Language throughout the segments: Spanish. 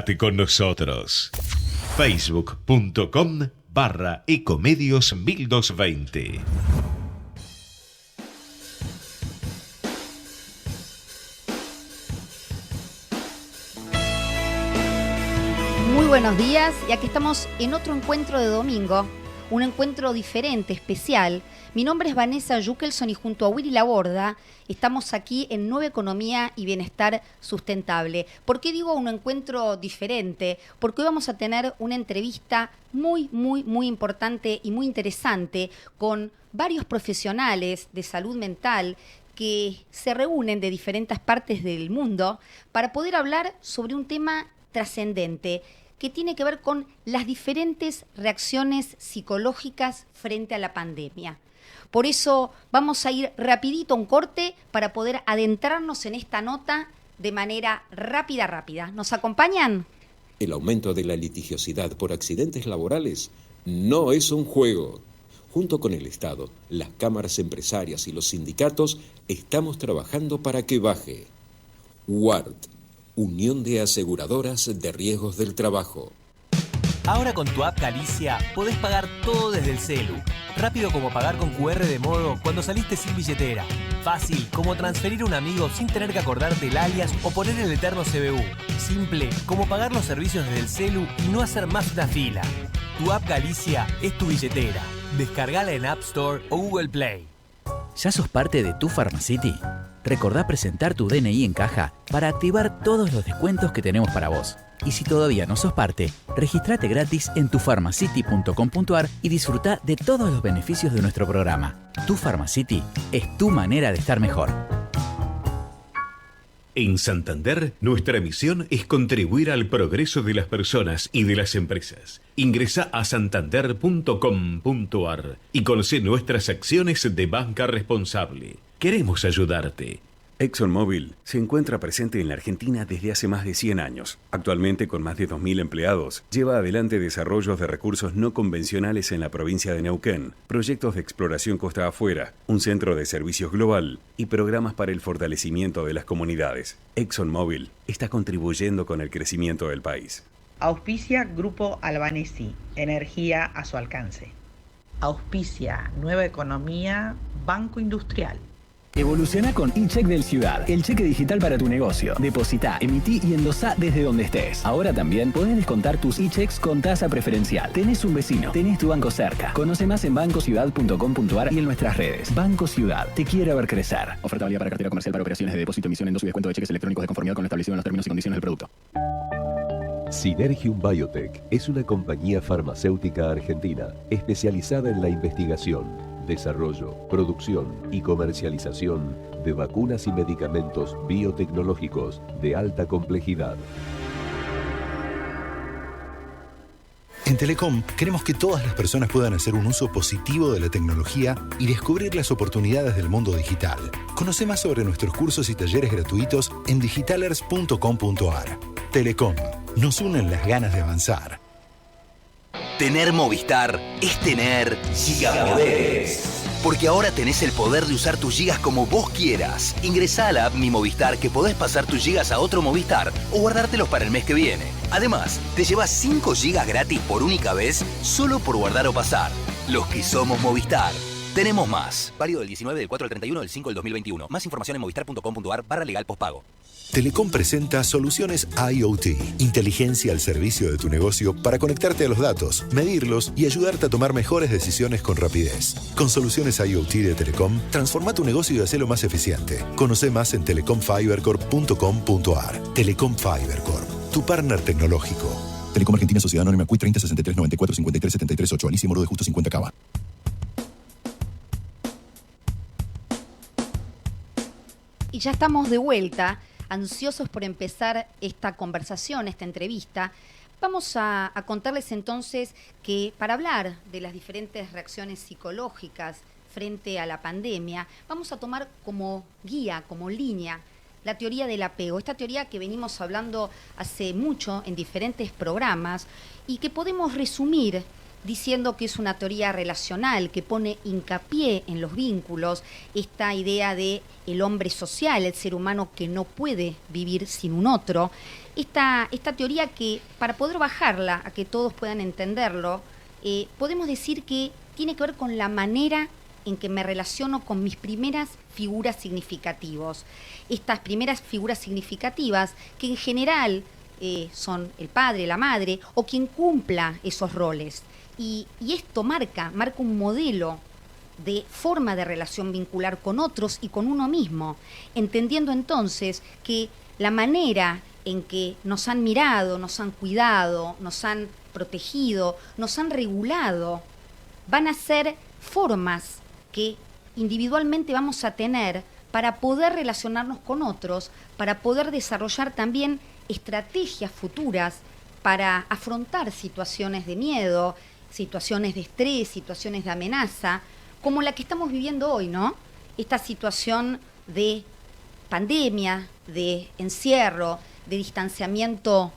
Comunicate con nosotros. Facebook.com/Ecomedios 1220. Muy buenos días, y aquí estamos en otro encuentro de domingo, un encuentro diferente, especial. Mi nombre es Vanessa Jukelson y junto a Willy Laborda estamos aquí en Nueva Economía y Bienestar Sustentable. ¿Por qué digo un encuentro diferente? Porque hoy vamos a tener una entrevista muy importante y muy interesante con varios profesionales de salud mental que se reúnen de diferentes partes del mundo para poder hablar sobre un tema trascendente que tiene que ver con las diferentes reacciones psicológicas frente a la pandemia. Por eso vamos a ir rapidito a un corte para poder adentrarnos en esta nota de manera rápida. ¿Nos acompañan? El aumento de la litigiosidad por accidentes laborales no es un juego. Junto con el Estado, las cámaras empresarias y los sindicatos estamos trabajando para que baje. WART, Unión de Aseguradoras de Riesgos del Trabajo. Ahora con tu app Galicia podés pagar todo desde el celu. Rápido como pagar con QR de modo cuando saliste sin billetera. Fácil como transferir a un amigo sin tener que acordarte el alias o poner el eterno CBU. Simple como pagar los servicios desde el celu y no hacer más una fila. Tu app Galicia es tu billetera. Descargala en App Store o Google Play. ¿Ya sos parte de Tu Pharmacity? Recordá presentar tu DNI en caja para activar todos los descuentos que tenemos para vos. Y si todavía no sos parte, registrate gratis en tupharmacity.com.ar y disfrutá de todos los beneficios de nuestro programa. Tu Pharmacity es tu manera de estar mejor. En Santander, nuestra misión es contribuir al progreso de las personas y de las empresas. Ingresa a santander.com.ar y conoce nuestras acciones de banca responsable. Queremos ayudarte. ExxonMobil se encuentra presente en la Argentina desde hace más de 100 años. Actualmente, con más de 2.000 empleados, lleva adelante desarrollos de recursos no convencionales en la provincia de Neuquén, proyectos de exploración costa afuera, un centro de servicios global y programas para el fortalecimiento de las comunidades. ExxonMobil está contribuyendo con el crecimiento del país. Auspicia Grupo Albanesi, energía a su alcance. Auspicia Nueva Economía, Banco Industrial. Evoluciona con eCheck del Ciudad, el cheque digital para tu negocio. Depositá, emití y endosá desde donde estés. Ahora también podés descontar tus eChecks con tasa preferencial. Tenés un vecino, tenés tu banco cerca. Conoce más en bancociudad.com.ar y en nuestras redes. Banco Ciudad, te quiere ver crecer. Oferta válida para cartera comercial para operaciones de depósito, emisión, endoso y descuento de cheques electrónicos de conformidad con lo establecido en los términos y condiciones del producto. Synergium Biotech es una compañía farmacéutica argentina especializada en la investigación, desarrollo, producción y comercialización de vacunas y medicamentos biotecnológicos de alta complejidad. En Telecom queremos que todas las personas puedan hacer un uso positivo de la tecnología y descubrir las oportunidades del mundo digital. Conoce más sobre nuestros cursos y talleres gratuitos en digitalers.com.ar. Telecom, nos unen las ganas de avanzar. Tener Movistar es tener gigapoderes. Porque ahora tenés el poder de usar tus gigas como vos quieras. Ingresá a la app Mi Movistar que podés pasar tus gigas a otro Movistar o guardártelos para el mes que viene. Además, te llevas 5 gigas gratis por única vez solo por guardar o pasar. Los que somos Movistar. Tenemos más. Válido del 19 del 4 al 31 del 5 del 2021. Más información en movistar.com.ar/legal postpago. Telecom presenta soluciones IoT, inteligencia al servicio de tu negocio para conectarte a los datos, medirlos y ayudarte a tomar mejores decisiones con rapidez. Con soluciones IoT de Telecom, transforma tu negocio y hacelo más eficiente. Conoce más en telecomfibercorp.com.ar. Telecom Fibercorp, tu partner tecnológico. Telecom Argentina Sociedad Anónima CUI 30 63 94 53 73 8. Alicia Moro de Justo 50 Cava. Y ya estamos de vuelta, ansiosos por empezar esta conversación, esta entrevista. Vamos a contarles entonces que para hablar de las diferentes reacciones psicológicas frente a la pandemia, vamos a tomar como guía, como línea, la teoría del apego. Esta teoría que venimos hablando hace mucho en diferentes programas y que podemos resumir diciendo que es una teoría relacional que pone hincapié en los vínculos, esta idea de el hombre social, el ser humano que no puede vivir sin un otro, esta teoría que, para poder bajarla a que todos puedan entenderlo, podemos decir que tiene que ver con la manera en que me relaciono con mis primeras figuras significativas. Estas primeras figuras significativas que en general son el padre, la madre o quien cumpla esos roles. Y esto marca un modelo de forma de relación vincular con otros y con uno mismo, entendiendo entonces que la manera en que nos han mirado, nos han cuidado, nos han protegido, nos han regulado, van a ser formas que individualmente vamos a tener para poder relacionarnos con otros, para poder desarrollar también estrategias futuras para afrontar situaciones de miedo, situaciones de estrés, situaciones de amenaza, como la que estamos viviendo hoy, ¿no? Esta situación de pandemia, de encierro, de distanciamiento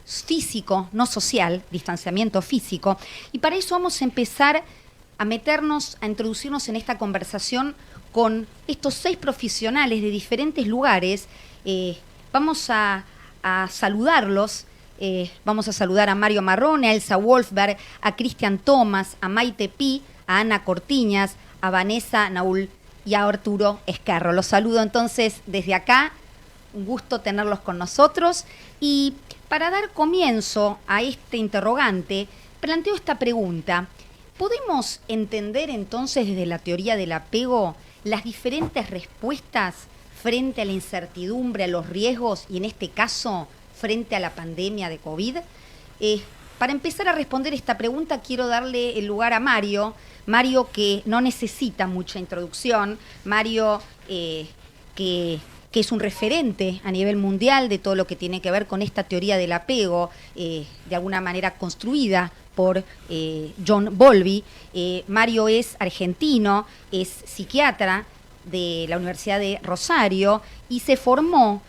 físico, no social, distanciamiento físico. Y para eso vamos a empezar a meternos, a introducirnos en esta conversación con estos 6 profesionales de diferentes lugares. Vamos a saludarlos. Vamos a saludar a Mario Marrone, a Elsa Wolfberg, a Cristian Thomas, a Maite Pi, a Ana Cortiñas, a Vanessa Naul y a Arturo Esquerro. Los saludo entonces desde acá, un gusto tenerlos con nosotros. Y para dar comienzo a este interrogante, planteo esta pregunta. ¿Podemos entender entonces desde la teoría del apego las diferentes respuestas frente a la incertidumbre, a los riesgos y en este caso frente a la pandemia de COVID? Para empezar a responder esta pregunta quiero darle el lugar a Mario. Mario, que no necesita mucha introducción. Mario, que es un referente a nivel mundial de todo lo que tiene que ver con esta teoría del apego, de alguna manera construida por John Bowlby. Mario es argentino, es psiquiatra de la Universidad de Rosario y se formó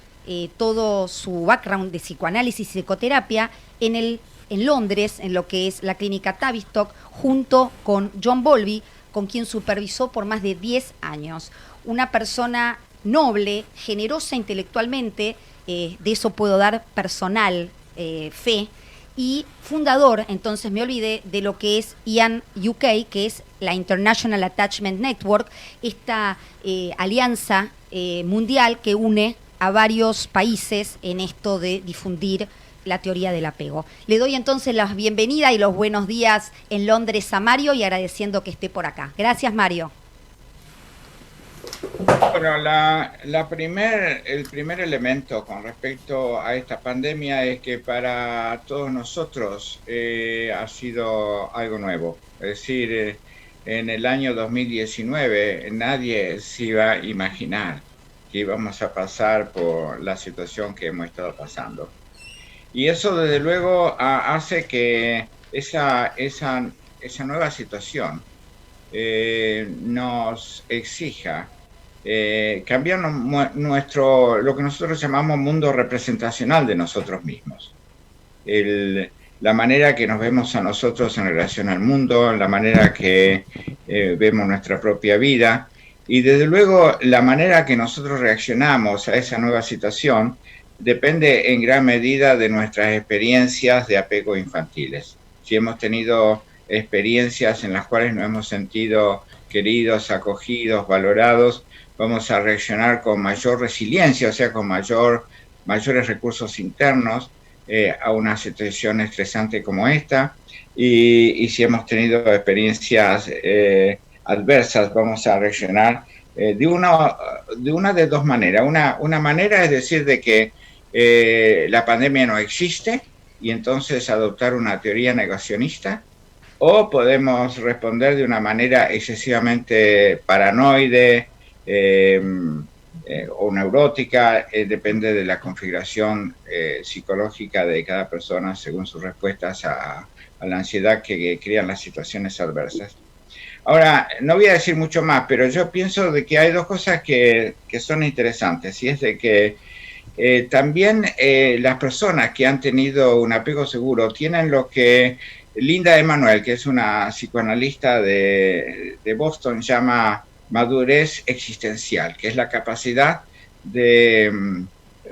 todo su background de psicoanálisis y psicoterapia en Londres, en lo que es la clínica Tavistock, junto con John Bowlby, con quien supervisó por más de 10 años. Una persona noble, generosa intelectualmente, de eso puedo dar personal fe, y fundador, entonces me olvidé, de lo que es IAN UK, que es la International Attachment Network, esta alianza mundial que une a varios países en esto de difundir la teoría del apego. Le doy entonces la bienvenida y los buenos días en Londres a Mario y agradeciendo que esté por acá. Gracias, Mario. Bueno, el primer elemento con respecto a esta pandemia es que para todos nosotros ha sido algo nuevo. Es decir, en el año 2019 nadie se iba a imaginar que íbamos a pasar por la situación que hemos estado pasando. Y eso desde luego hace que esa nueva situación nos exija cambiar lo que nosotros llamamos mundo representacional de nosotros mismos. La manera que nos vemos a nosotros en relación al mundo, la manera que vemos nuestra propia vida y desde luego la manera que nosotros reaccionamos a esa nueva situación depende en gran medida de nuestras experiencias de apego infantiles. Si hemos tenido experiencias en las cuales nos hemos sentido queridos, acogidos, valorados, vamos a reaccionar con mayor resiliencia, o sea, con mayores recursos internos a una situación estresante como esta. Y si hemos tenido experiencias adversas, vamos a reaccionar de una de dos maneras. Una manera es decir de que la pandemia no existe y entonces adoptar una teoría negacionista, o podemos responder de una manera excesivamente paranoide o neurótica, depende de la configuración psicológica de cada persona según sus respuestas a la ansiedad que crean las situaciones adversas. Ahora, no voy a decir mucho más, pero yo pienso de que hay dos cosas que son interesantes, y es de que también las personas que han tenido un apego seguro tienen lo que Linda Emanuel, que es una psicoanalista de Boston, llama madurez existencial, que es la capacidad de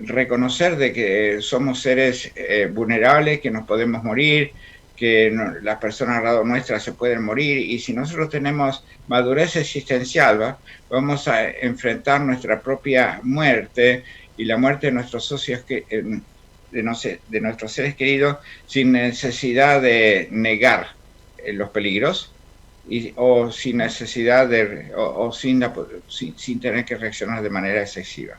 reconocer de que somos seres vulnerables, que nos podemos morir, que las personas al lado nuestra se pueden morir, y si nosotros tenemos madurez existencial, vamos a enfrentar nuestra propia muerte y la muerte de nuestros socios, de nuestros seres queridos, sin necesidad de negar los peligros o sin necesidad sin tener que reaccionar de manera excesiva.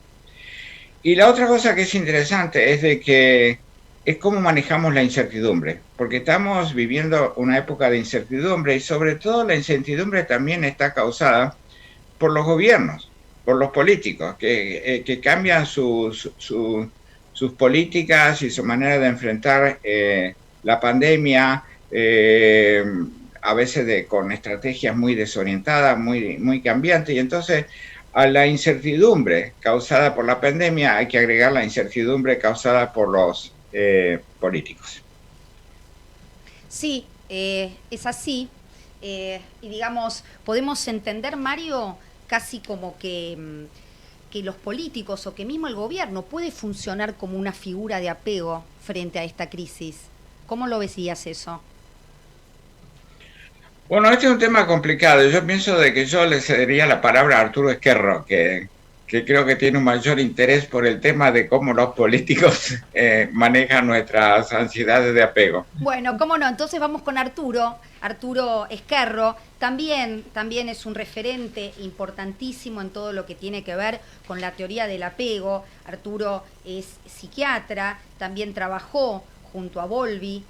Y la otra cosa que es interesante es de que es cómo manejamos la incertidumbre, porque estamos viviendo una época de incertidumbre y sobre todo la incertidumbre también está causada por los gobiernos, por los políticos, que cambian sus políticas y su manera de enfrentar la pandemia, a veces con estrategias muy desorientadas, muy cambiantes, y entonces a la incertidumbre causada por la pandemia hay que agregar la incertidumbre causada por los políticos. Sí, es así. Y digamos, podemos entender, Mario, casi como que los políticos o que mismo el gobierno puede funcionar como una figura de apego frente a esta crisis. ¿Cómo lo veías eso? Bueno, este es un tema complicado. Yo pienso de que yo le cedería la palabra a Arturo Esquerro, que creo que tiene un mayor interés por el tema de cómo los políticos manejan nuestras ansiedades de apego. Bueno, cómo no, entonces vamos con Arturo Esquerro, también es un referente importantísimo en todo lo que tiene que ver con la teoría del apego. Arturo es psiquiatra, también trabajó junto a Bowlby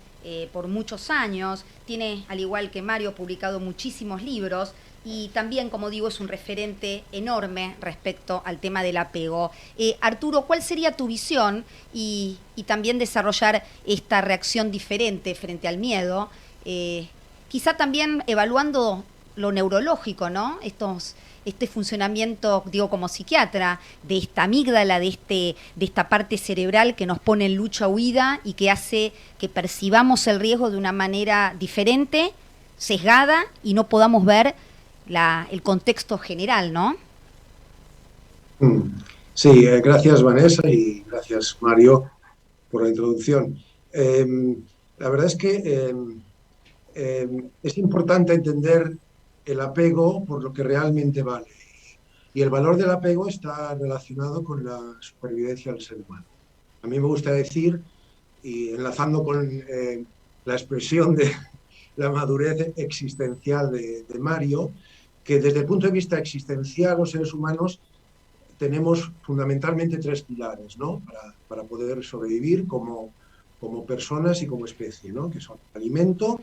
por muchos años, tiene, al igual que Mario, publicado muchísimos libros, y también, como digo, es un referente enorme respecto al tema del apego. Arturo, ¿cuál sería tu visión y también desarrollar esta reacción diferente frente al miedo? Quizá también evaluando lo neurológico, ¿no? Este funcionamiento, digo, como psiquiatra, de esta amígdala, de esta parte cerebral que nos pone en lucha-huida y que hace que percibamos el riesgo de una manera diferente, sesgada, y no podamos ver el contexto general, ¿no? Sí, gracias Vanessa y gracias Mario por la introducción. La verdad es que es importante entender el apego por lo que realmente vale, y el valor del apego está relacionado con la supervivencia del ser humano. A mí me gusta decir, y enlazando con la expresión de la madurez existencial de Mario, que desde el punto de vista existencial los seres humanos tenemos fundamentalmente tres pilares, ¿no? para poder sobrevivir como personas y como especie, ¿no? Que son el alimento,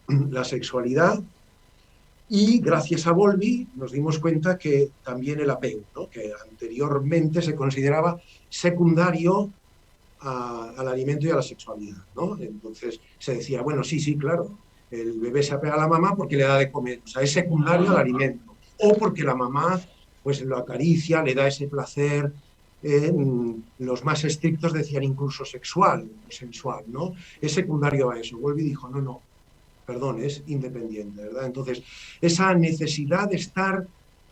la sexualidad y, gracias a Bowlby, nos dimos cuenta que también el apego, ¿no? Que anteriormente se consideraba secundario al alimento y a la sexualidad, ¿no? Entonces se decía, bueno, sí, claro, el bebé se apega a la mamá porque le da de comer, o sea, es secundario al alimento, o porque la mamá pues lo acaricia, le da ese placer, los más estrictos decían incluso sexual, sensual, ¿no? Es secundario a eso. Bowlby dijo, no, perdón, es independiente, ¿verdad? Entonces, esa necesidad de estar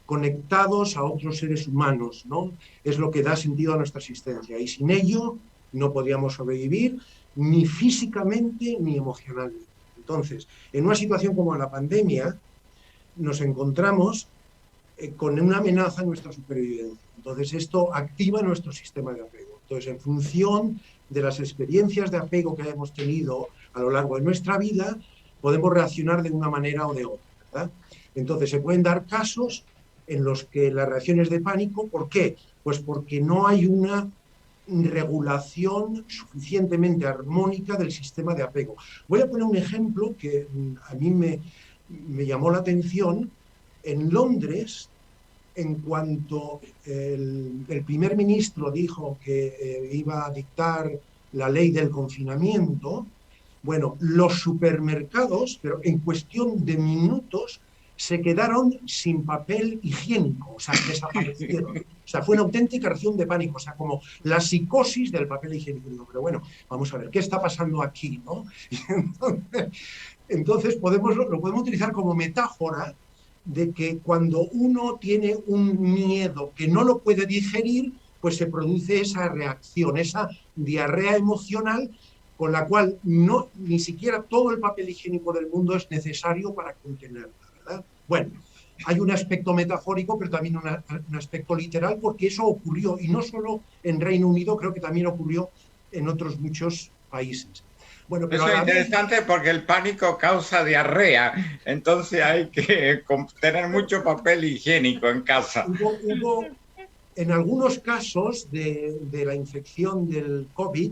conectados a otros seres humanos, ¿no? Es lo que da sentido a nuestra existencia, y sin ello no podíamos sobrevivir ni físicamente ni emocionalmente. Entonces, en una situación como la pandemia, nos encontramos con una amenaza a nuestra supervivencia. Entonces, esto activa nuestro sistema de apego. Entonces, en función de las experiencias de apego que hayamos tenido a lo largo de nuestra vida, podemos reaccionar de una manera o de otra, ¿verdad? Entonces, se pueden dar casos en los que las reacciones de pánico, ¿por qué? Pues porque no hay una regulación suficientemente armónica del sistema de apego. Voy a poner un ejemplo que a mí me llamó la atención. En Londres, en cuanto el primer ministro dijo que iba a dictar la ley del confinamiento, bueno, los supermercados, pero en cuestión de minutos, se quedaron sin papel higiénico, o sea, desaparecieron. O sea, fue una auténtica reacción de pánico, o sea, como la psicosis del papel higiénico. Digo, pero bueno, vamos a ver, ¿qué está pasando aquí, no? Y entonces lo podemos utilizar como metáfora de que cuando uno tiene un miedo que no lo puede digerir, pues se produce esa reacción, esa diarrea emocional con la cual no, ni siquiera todo el papel higiénico del mundo es necesario para contenerla, ¿verdad? Bueno, hay un aspecto metafórico, pero también un aspecto literal, porque eso ocurrió, y no solo en Reino Unido, creo que también ocurrió en otros muchos países. Bueno, pero eso es interesante porque el pánico causa diarrea, entonces hay que tener mucho papel higiénico en casa. Hubo en algunos casos de la infección del COVID,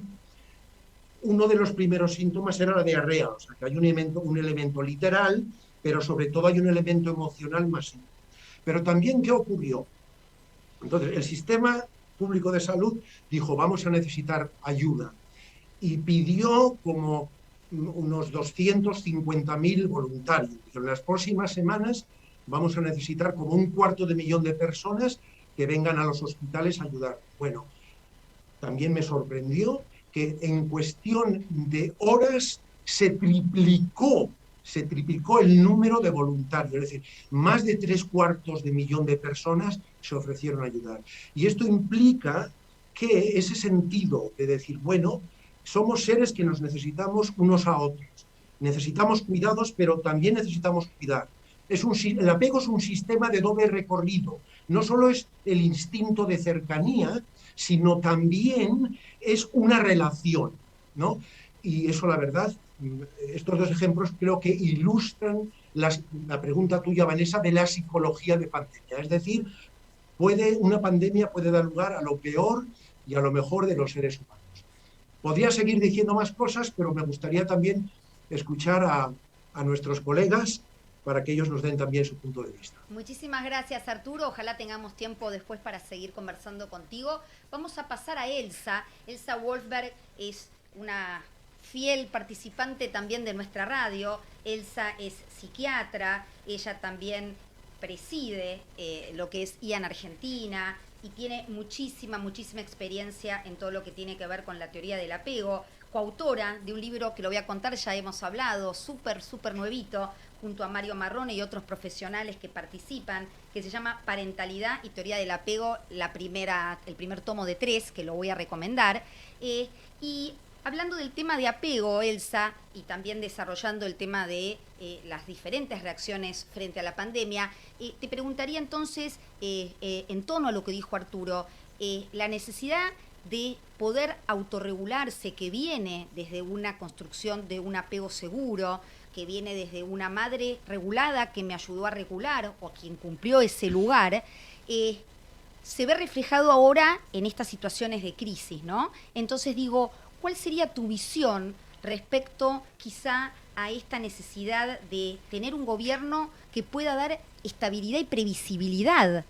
uno de los primeros síntomas era la diarrea, o sea que hay un elemento literal, pero sobre todo hay un elemento emocional masivo. Pero también, ¿qué ocurrió? Entonces, el sistema público de salud dijo, vamos a necesitar ayuda, y pidió como unos 250.000 voluntarios. En las próximas semanas vamos a necesitar como 250.000 de personas que vengan a los hospitales a ayudar. Bueno, también me sorprendió que en cuestión de horas se triplicó el número de voluntarios, es decir, más de 750.000 de personas se ofrecieron a ayudar. Y esto implica que ese sentido de decir, bueno, somos seres que nos necesitamos unos a otros, necesitamos cuidados, pero también necesitamos cuidar. El apego es un sistema de doble recorrido, no solo es el instinto de cercanía, sino también es una relación, ¿no? Y eso, la verdad, estos dos ejemplos creo que ilustran la pregunta tuya, Vanessa, de la psicología de pandemia. Es decir, una pandemia puede dar lugar a lo peor y a lo mejor de los seres humanos. Podría seguir diciendo más cosas, pero me gustaría también escuchar a nuestros colegas para que ellos nos den también su punto de vista. Muchísimas gracias, Arturo. Ojalá tengamos tiempo después para seguir conversando contigo. Vamos a pasar a Elsa. Elsa Wolfberg es una fiel participante también de nuestra radio. Elsa es psiquiatra, ella también preside lo que es IAN Argentina y tiene muchísima experiencia en todo lo que tiene que ver con la teoría del apego. Coautora de un libro que lo voy a contar, ya hemos hablado, súper nuevito, junto a Mario Marrone y otros profesionales que participan, que se llama Parentalidad y Teoría del Apego, el primer tomo de 3, que lo voy a recomendar. Y hablando del tema de apego, Elsa, y también desarrollando el tema de las diferentes reacciones frente a la pandemia, te preguntaría entonces, en tono a lo que dijo Arturo, la necesidad de poder autorregularse, que viene desde una construcción de un apego seguro, que viene desde una madre regulada que me ayudó a regular o quien cumplió ese lugar, se ve reflejado ahora en estas situaciones de crisis, ¿no? Entonces digo, ¿cuál sería tu visión respecto quizá a esta necesidad de tener un gobierno que pueda dar estabilidad y previsibilidad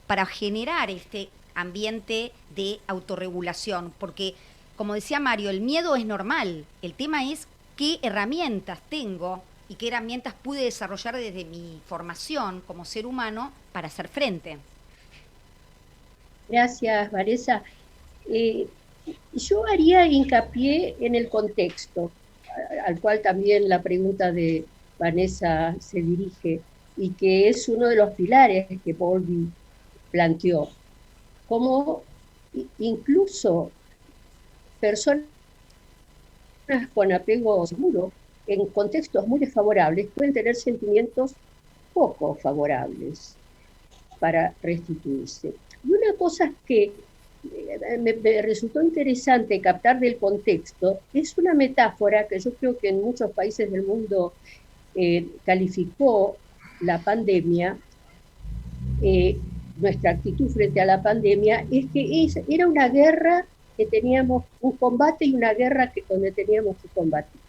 para generar este ambiente de autorregulación? Porque, como decía Mario, el miedo es normal, el tema es qué herramientas tengo y qué herramientas pude desarrollar desde mi formación como ser humano para hacer frente. Gracias, Vanessa. Yo haría hincapié en el contexto, al cual también la pregunta de Vanessa se dirige, y que es uno de los pilares que Bowlby planteó. Como incluso personas con apego seguro, en contextos muy desfavorables, pueden tener sentimientos poco favorables para restituirse. Y una cosa que me resultó interesante captar del contexto es una metáfora que yo creo que en muchos países del mundo calificó la pandemia, nuestra actitud frente a la pandemia, es que era una guerra que teníamos, un combate y una guerra donde teníamos que combatir.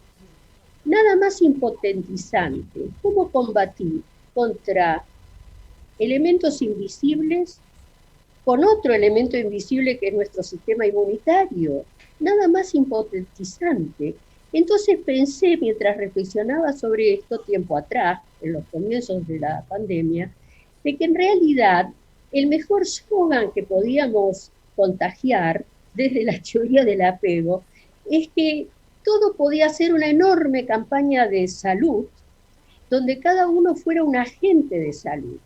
Nada más impotentizante. ¿Cómo combatir contra elementos invisibles con otro elemento invisible que es nuestro sistema inmunitario? Nada más impotentizante. Entonces pensé, mientras reflexionaba sobre esto tiempo atrás, en los comienzos de la pandemia, de que en realidad el mejor slogan que podíamos contagiar desde la teoría del apego es que todo podía ser una enorme campaña de salud, donde cada uno fuera un agente de salud.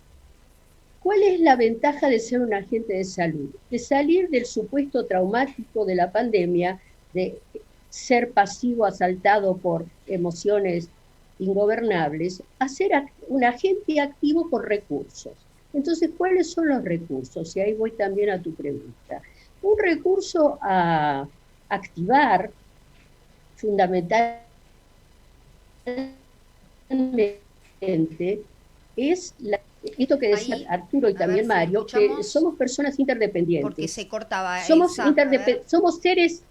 ¿Cuál es la ventaja de ser un agente de salud? De salir del supuesto traumático de la pandemia, de ser pasivo, asaltado por emociones ingobernables, a ser un agente activo con recursos. Entonces, ¿cuáles son los recursos? Y ahí voy también a tu pregunta. Un recurso a activar, fundamentalmente, es esto que decía ahí, Arturo y también Mario, que somos personas interdependientes. Porque se cortaba. Somos seres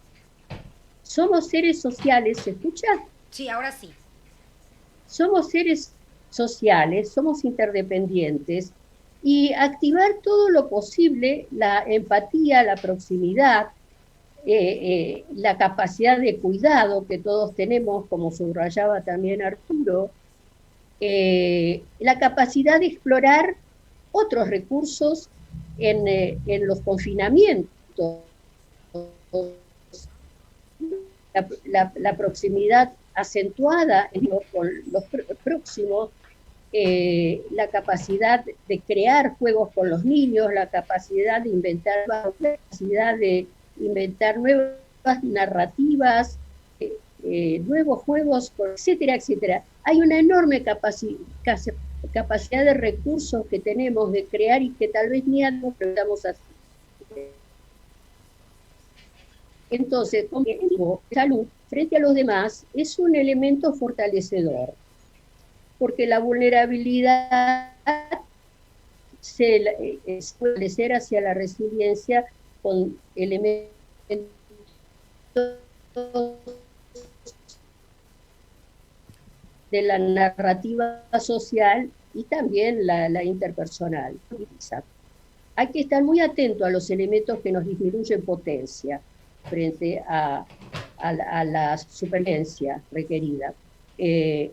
sociales, ¿se escucha? Sí, ahora sí. Somos seres sociales, somos interdependientes, y activar todo lo posible, la empatía, la proximidad, la capacidad de cuidado que todos tenemos, como subrayaba también Arturo, la capacidad de explorar otros recursos en los confinamientos, la proximidad acentuada con los próximos, la capacidad de crear juegos con los niños, la capacidad de inventar nuevas narrativas, nuevos juegos, etcétera, etcétera. Hay una enorme capacidad de recursos que tenemos de crear y que tal vez ni nos preguntamos así. Entonces, como salud frente a los demás es un elemento fortalecedor, porque la vulnerabilidad se puede ser hacia la resiliencia con elementos de la narrativa social y también la interpersonal. Hay que estar muy atento a los elementos que nos disminuyen potencia frente a la supervivencia requerida.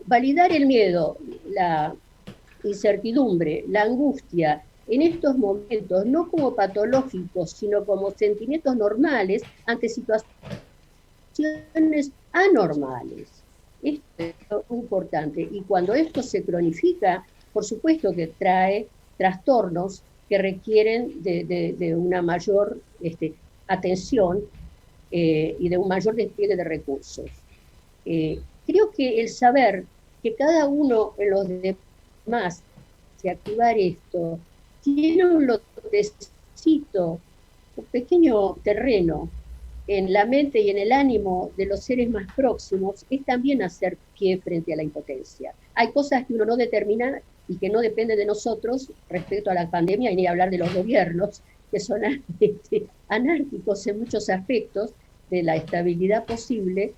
Validar el miedo, la incertidumbre, la angustia, en estos momentos, no como patológicos, sino como sentimientos normales ante situaciones anormales. Esto es muy importante. Y cuando esto se cronifica, por supuesto que trae trastornos que requieren de una mayor atención y de un mayor despliegue de recursos. Creo que el saber que cada uno de los demás, de activar esto, tiene un lotecito, un pequeño terreno en la mente y en el ánimo de los seres más próximos, es también hacer pie frente a la impotencia. Hay cosas que uno no determina y que no dependen de nosotros respecto a la pandemia, y ni hablar de los gobiernos, que son anárquicos en muchos aspectos de la estabilidad posible,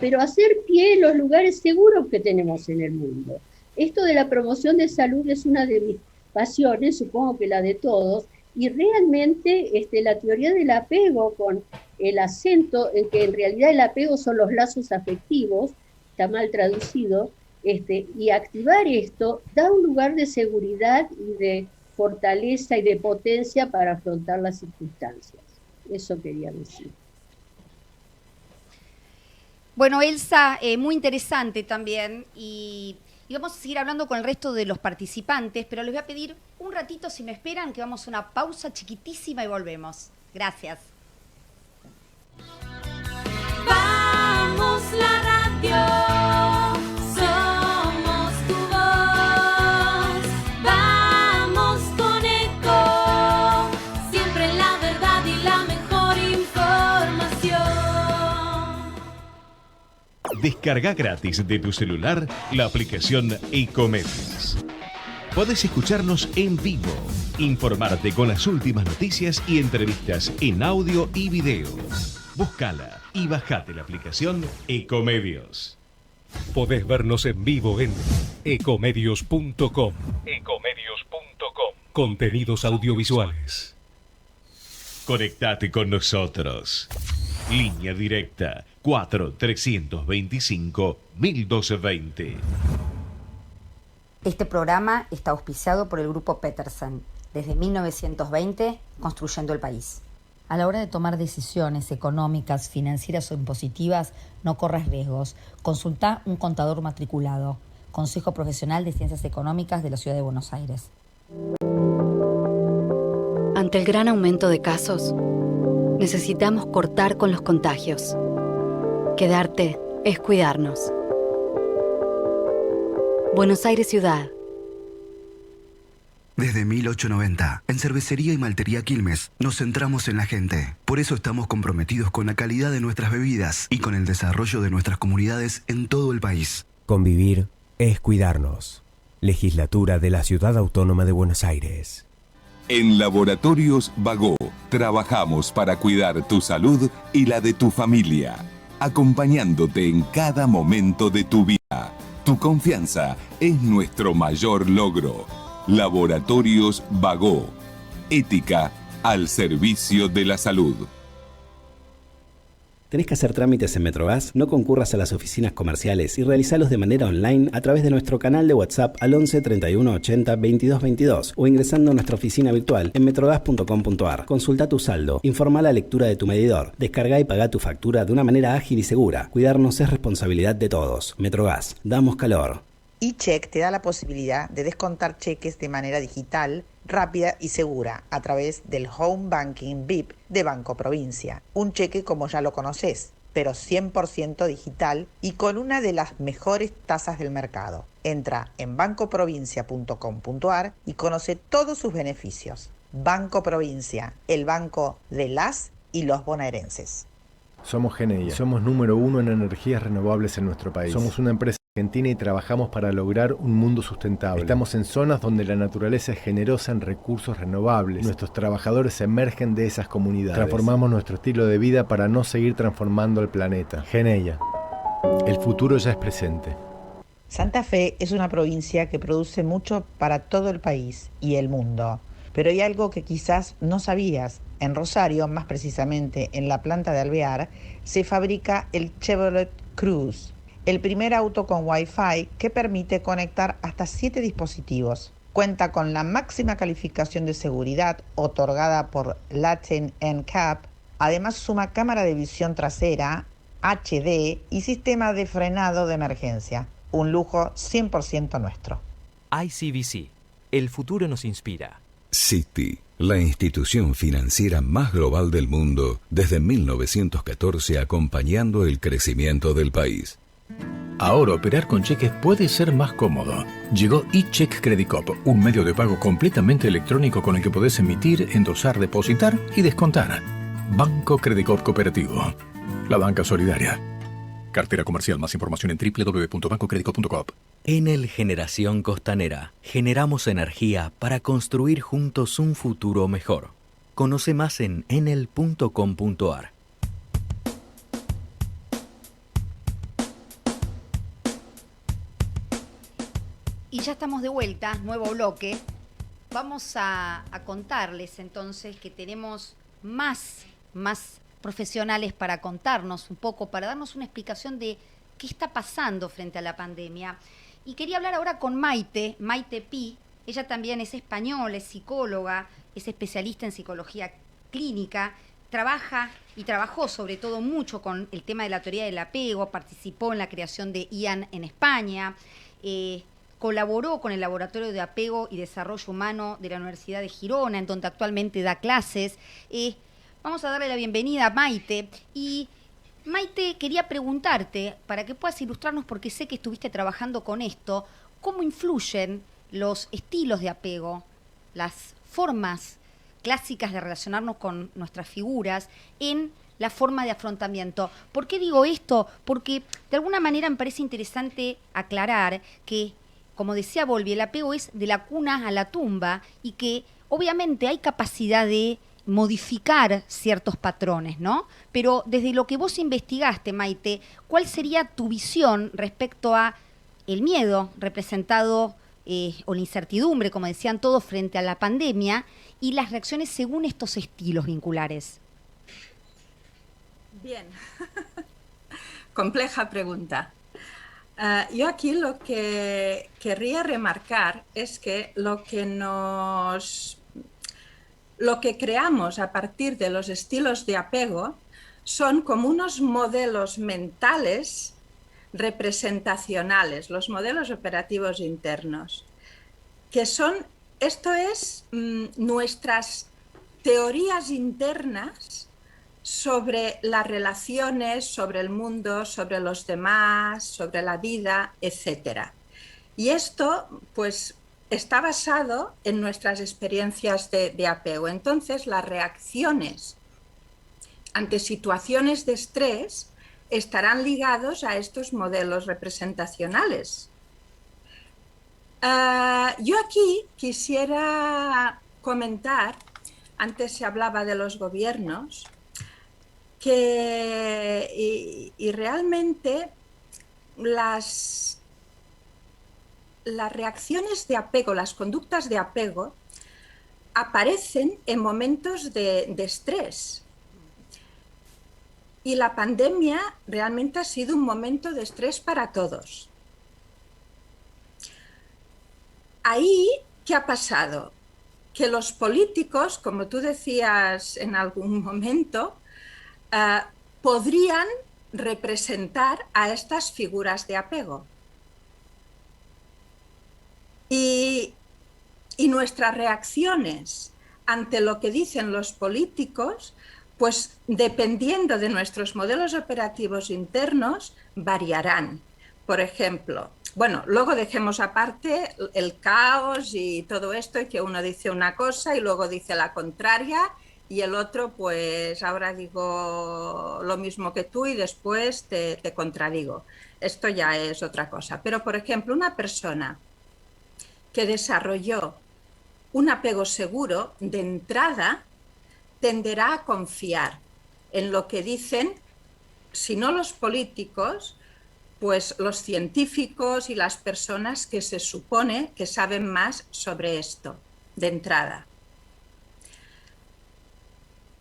pero hacer pie en los lugares seguros que tenemos en el mundo. Esto de la promoción de salud es una de mis pasiones, supongo que la de todos, y realmente la teoría del apego, con el acento en que en realidad el apego son los lazos afectivos, está mal traducido, y activar esto da un lugar de seguridad y de fortaleza y de potencia para afrontar las circunstancias. Eso quería decir. Bueno, Elsa, muy interesante también, y vamos a seguir hablando con el resto de los participantes, pero les voy a pedir un ratito, si me esperan, que vamos a una pausa chiquitísima y volvemos. Gracias. Vamos la radio, somos tu voz, vamos con Eco, siempre la verdad y la mejor información. Descarga gratis de tu celular la aplicación Ecomedios. Podés escucharnos en vivo, informarte con las últimas noticias y entrevistas en audio y video. Búscala y bajate la aplicación Ecomedios. Podés vernos en vivo en ecomedios.com. Contenidos audiovisuales. Conectate con nosotros. Línea directa 4-325-1220. Este programa está auspiciado por el Grupo Petersen, desde 1920, construyendo el país. A la hora de tomar decisiones económicas, financieras o impositivas, no corras riesgos. Consulta un contador matriculado. Consejo Profesional de Ciencias Económicas de la Ciudad de Buenos Aires. Ante el gran aumento de casos, necesitamos cortar con los contagios. Quedarte es cuidarnos. Buenos Aires Ciudad. Desde 1890, en Cervecería y Maltería Quilmes, nos centramos en la gente. Por eso estamos comprometidos con la calidad de nuestras bebidas y con el desarrollo de nuestras comunidades en todo el país. Convivir es cuidarnos. Legislatura de la Ciudad Autónoma de Buenos Aires. En Laboratorios Bagó, trabajamos para cuidar tu salud y la de tu familia, acompañándote en cada momento de tu vida. Tu confianza es nuestro mayor logro. Laboratorios Bagó. Ética al servicio de la salud. ¿Tenés que hacer trámites en Metrogas? No concurras a las oficinas comerciales y realizalos de manera online a través de nuestro canal de WhatsApp al 11 31 80 22 22 o ingresando a nuestra oficina virtual en metrogas.com.ar. Consulta tu saldo, informa la lectura de tu medidor, descarga y paga tu factura de una manera ágil y segura. Cuidarnos es responsabilidad de todos. Metrogas, damos calor. eCheck te da la posibilidad de descontar cheques de manera digital, rápida y segura a través del Home Banking VIP de Banco Provincia. Un cheque como ya lo conoces, pero 100% digital y con una de las mejores tasas del mercado. Entra en bancoprovincia.com.ar y conoce todos sus beneficios. Banco Provincia, el banco de las y los bonaerenses. Somos Geneia. Somos número 1 en energías renovables en nuestro país. Somos una empresa argentina y trabajamos para lograr un mundo sustentable. Estamos en zonas donde la naturaleza es generosa en recursos renovables. Nuestros trabajadores emergen de esas comunidades. Transformamos nuestro estilo de vida para no seguir transformando el planeta. Geneia. El futuro ya es presente. Santa Fe es una provincia que produce mucho para todo el país y el mundo. Pero hay algo que quizás no sabías. En Rosario, más precisamente en la planta de Alvear, se fabrica el Chevrolet Cruze, el primer auto con Wi-Fi que permite conectar hasta 7 dispositivos. Cuenta con la máxima calificación de seguridad otorgada por Latin NCAP. Además suma cámara de visión trasera, HD y sistema de frenado de emergencia. Un lujo 100% nuestro. ICBC. El futuro nos inspira. Citi, la institución financiera más global del mundo desde 1914, acompañando el crecimiento del país. Ahora operar con cheques puede ser más cómodo. Llegó eCheck Credit Cop, un medio de pago completamente electrónico con el que podés emitir, endosar, depositar y descontar. Banco Credit Cop Cooperativo. La banca solidaria. Cartera comercial. Más información en www.bancocreditcop.com. Enel Generación Costanera. Generamos energía para construir juntos un futuro mejor. Conoce más en enel.com.ar. Y ya estamos de vuelta, nuevo bloque. Vamos a contarles entonces que tenemos más profesionales para contarnos un poco, para darnos una explicación de qué está pasando frente a la pandemia. Y quería hablar ahora con Maite Pi. Ella también es española, es psicóloga, es especialista en psicología clínica, trabaja y trabajó sobre todo mucho con el tema de la teoría del apego, participó en la creación de IAN en España, colaboró con el Laboratorio de Apego y Desarrollo Humano de la Universidad de Girona, en donde actualmente da clases. Vamos a darle la bienvenida a Maite. Y Maite, quería preguntarte, para que puedas ilustrarnos, porque sé que estuviste trabajando con esto, ¿cómo influyen los estilos de apego, las formas clásicas de relacionarnos con nuestras figuras en la forma de afrontamiento? ¿Por qué digo esto? Porque de alguna manera me parece interesante aclarar que, como decía Bowlby, el apego es de la cuna a la tumba y que obviamente hay capacidad de modificar ciertos patrones, ¿no? Pero desde lo que vos investigaste, Maite, ¿cuál sería tu visión respecto a el miedo representado o la incertidumbre, como decían todos, frente a la pandemia y las reacciones según estos estilos vinculares? Bien, compleja pregunta. Yo aquí lo que querría remarcar es que lo que creamos a partir de los estilos de apego son como unos modelos mentales representacionales, los modelos operativos internos, que son, esto es, nuestras teorías internas sobre las relaciones, sobre el mundo, sobre los demás, sobre la vida, etc. Y esto, pues, está basado en nuestras experiencias de apego. Entonces, las reacciones ante situaciones de estrés estarán ligados a estos modelos representacionales. Yo aquí quisiera comentar, antes se hablaba de los gobiernos, que y realmente las reacciones de apego, las conductas de apego, aparecen en momentos de estrés. Y la pandemia realmente ha sido un momento de estrés para todos. Ahí, ¿qué ha pasado? Que los políticos, como tú decías en algún momento, podrían representar a estas figuras de apego. Y nuestras reacciones ante lo que dicen los políticos, pues dependiendo de nuestros modelos operativos internos, variarán. Por ejemplo, bueno, luego dejemos aparte el caos y todo esto, y que uno dice una cosa y luego dice la contraria, y el otro, pues ahora digo lo mismo que tú y después te contradigo. Esto ya es otra cosa. Pero, por ejemplo, una persona que desarrolló un apego seguro, de entrada, tenderá a confiar en lo que dicen, si no los políticos, pues los científicos y las personas que se supone que saben más sobre esto, de entrada.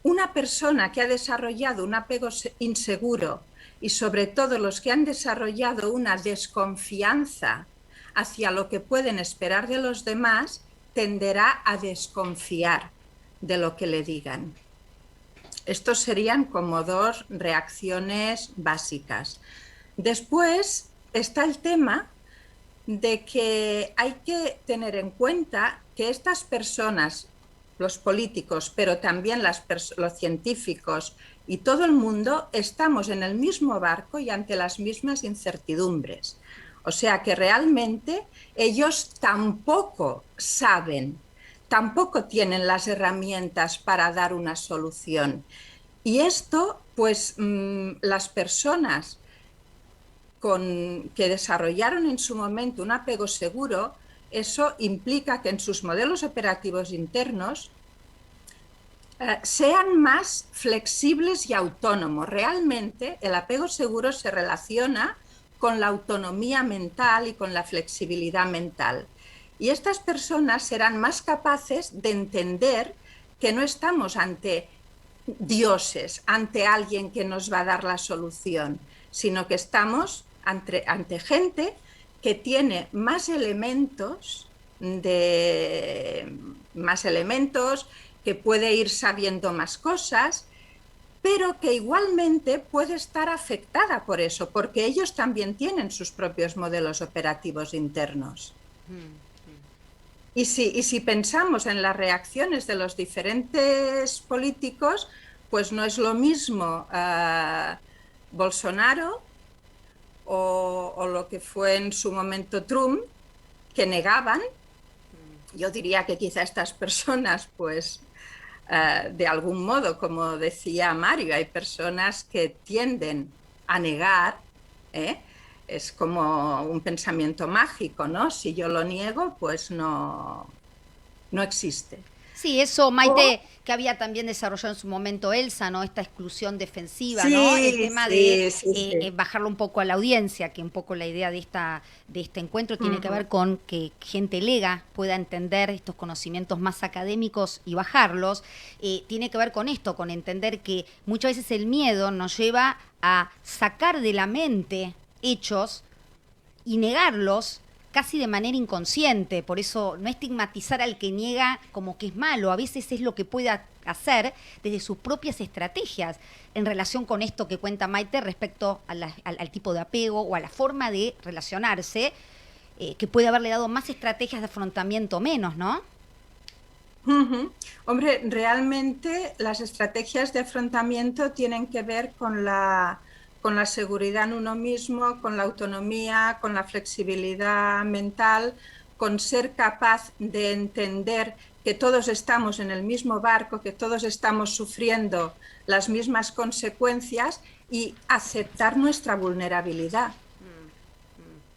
Una persona que ha desarrollado un apego inseguro y sobre todo los que han desarrollado una desconfianza hacia lo que pueden esperar de los demás, tenderá a desconfiar de lo que le digan. Estos serían como dos reacciones básicas. Después está el tema de que hay que tener en cuenta que estas personas, los políticos, pero también los científicos y todo el mundo, estamos en el mismo barco y ante las mismas incertidumbres. O sea que realmente ellos tampoco saben, tampoco tienen las herramientas para dar una solución. Y esto, pues las personas que desarrollaron en su momento un apego seguro, eso implica que en sus modelos operativos internos sean más flexibles y autónomos. Realmente el apego seguro se relaciona con la autonomía mental y con la flexibilidad mental. Y estas personas serán más capaces de entender que no estamos ante dioses, ante alguien que nos va a dar la solución, sino que estamos ante gente que tiene más elementos, que puede ir sabiendo más cosas, pero que igualmente puede estar afectada por eso, porque ellos también tienen sus propios modelos operativos internos. Y si pensamos en las reacciones de los diferentes políticos, pues no es lo mismo Bolsonaro o lo que fue en su momento Trump, que negaban. Yo diría que quizá estas personas, pues de algún modo, como decía Mario, hay personas que tienden a negar, es como un pensamiento mágico, ¿no? Si yo lo niego, pues no existe. Sí, eso, Maite, que había también desarrollado en su momento Elsa, ¿no? Esta exclusión defensiva, sí, ¿no? El tema de sí. bajarlo un poco a la audiencia, que un poco la idea de este encuentro tiene que ver con que gente lega pueda entender estos conocimientos más académicos y bajarlos. Tiene que ver con esto, con entender que muchas veces el miedo nos lleva a sacar de la mente hechos y negarlos casi de manera inconsciente. Por eso no estigmatizar al que niega como que es malo, a veces es lo que puede hacer desde sus propias estrategias en relación con esto que cuenta Maite respecto al tipo de apego o a la forma de relacionarse, que puede haberle dado más estrategias de afrontamiento menos, ¿no? Hombre, realmente las estrategias de afrontamiento tienen que ver con la seguridad en uno mismo, con la autonomía, con la flexibilidad mental, con ser capaz de entender que todos estamos en el mismo barco, que todos estamos sufriendo las mismas consecuencias y aceptar nuestra vulnerabilidad.